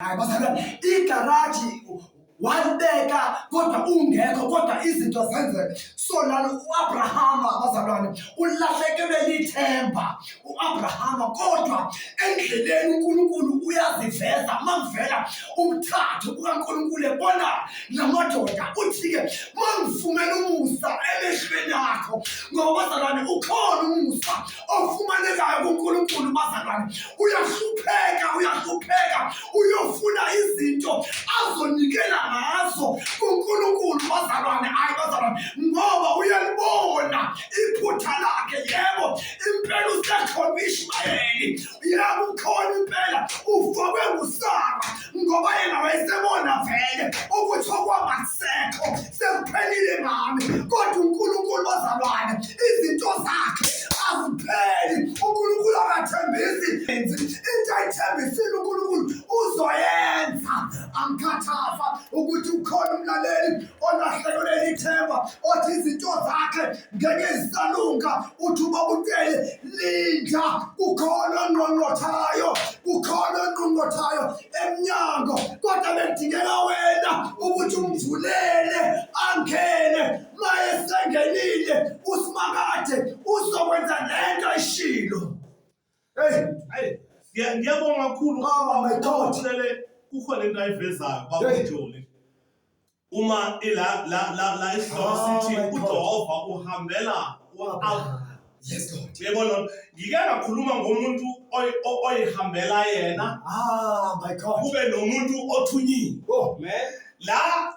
Hayi bazalwane, igaraji walibeka kodwa ungekho, kodwa izinto zenzeka. So lana u-Abrahama bazalwane ulahlekelwe lithemba u-Abrahama, kodwa endleleni uNkulunkulu uyaziveza. Mangivela umthathu kukaNkulunkulu ebona lamadoda, uthi-ke mangifumene umusa emehlweni akho, ngoba bazalwane ukhona umusa ofumanekayo kuNkulunkulu. Bazalwane uyahlupheka uyofuna izinto azonikela ngazo kuNkulunkulu. Bazalwane, hayi bazalwane, ngoba uyalibona iphutha lakhe. Yebo impela usekhona u-Ishmayeli, yebo ukhona impela ufakwe nguSara, ngoba yena wayesebona vele ukuthi okwamakusekho sekuphelile ngami. Kodwa uNkulunkulu bazalwane izinto zakhe azipheli. uNkulunkulu akathembisi into ayithembisile uNkulunkulu uzoyenza. Angikhathaza ukuthi ukhona umlaleli olahlekelwe lithemba, othi izinto zakhe ngeke zisalunga. Uthi ubabutele linda, kukhona ongqongqothayo emnyango, kodwa bekudingeka wena ukuthi umvulele angene. Maye sengenile uSimakade uzokwenza lento ayishilo. Ngiyabonga kakhulu my God. kukhona into ayivezayo bakuJoni. Uma la isihloko sithi uJehova uhambela Yes, Lord. Yabona, ngike ngakhuluma ngomuntu oyihambela yena. My God. Kube nomuntu othunyiwe. Oh man. Lana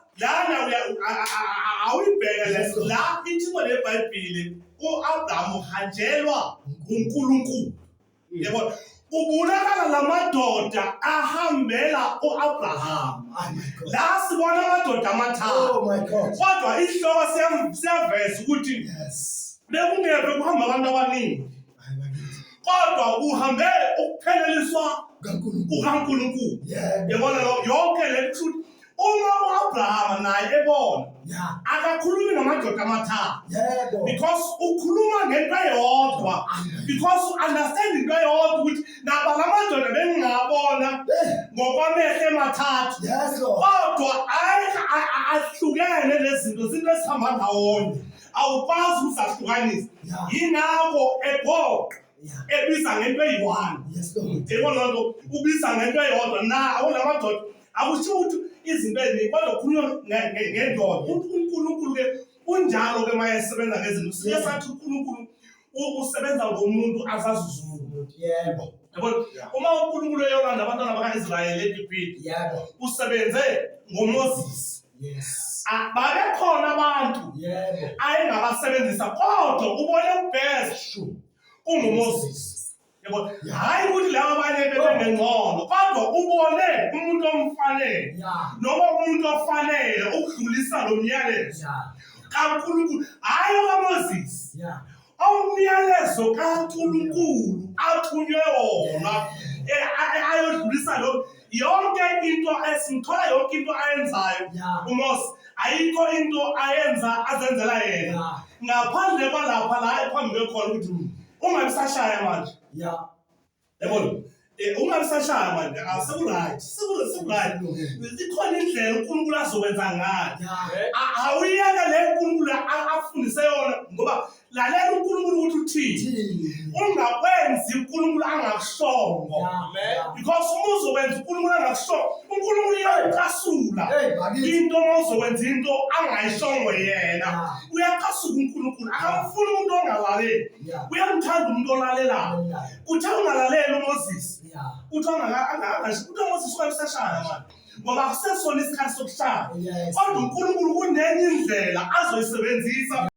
awuyibheka la ithimo leBhayibheli uAbraham uhanjelwa uNkulunkulu. Yabona, ubonakala lamadoda ahambela uAbraham. La sibona amadoda amathathu. Oh my God. Kodwa isihloko siyaveza ukuthi Yes. bekungeke kuhamba abantu abaningi, kodwa uhambe ukupheleliswa kukaNkulunkulu. Yabona yonke le truth. Uma uAbraham naye ebona akakhulumi namadoda amathathu, because ukhuluma ngento eyodwa, because understand into eyodwa ukuthi naba lamadoda bengingabona ngokwamehlo emathathu, kodwa ahlukene lezinto, zinto ezihamba ndawonye, awukwazi ukuzahlukanisa. Yingakho egoqa ebiza ngento eyi-one. Yabona lonto ubiza ngento eyodwa na awulamadoda akusho ukuthi izinto eziningi, kodwa ukhuluma ngendoda. uNkulunkulu-ke unjalo ke maye esebenza ngezinto. Siye sathi uNkulunkulu usebenza ngomuntu azazi umuntu. Yebo. Yabona, uma uNkulunkulu eyolanda abantwana baka-Israyeli eGibhithe, usebenze ngoMoses. Yes. Babekhona abantu ayengabasebenzisa, kodwa ubone best unguMoses. Yabona, hayi ukuthi laba abanye bebengengcono, kodwa ubone umuntu omfanele noma umuntu ofanele ukudlulisa lo myalezo kaNkulunkulu, hayi kaMoses. Umyalezo kaNkulunkulu athunywe wona ayodlulisa lo yonke into esimthola, yonke into ayenzayo uMoses, ayikho into ayenza azenzela yena ngaphandle kwalapha la ephambi kwekhona ukuthi ungabisashaya manje. Yabona, ungabisashaya manje asekuright. Ikhona indlela uNkulunkulu azokwenza ngayo. Awuyeke le uNkulunkulu afundise yona, ngoba lalela uNkulunkulu ukuthi uthini. Ungakwenzi uNkulunkulu angakushongo, because uma uzokwenza uNkulunkulu angakushongo, uNkulunkulu uyakasula into. Uma uzokwenza into angayishongo yena uyakasuka uNkulunkulu. Akamfuni umuntu ongalaleli, uyamthanda umuntu olalelayo. Kuthiwa ungalaleli uMoses, kuthiwa uMoses ungabisashaya manje, ngoba akusesona isikhathi sokushaya. Kodwa uNkulunkulu kunenye indlela azoyisebenzisa.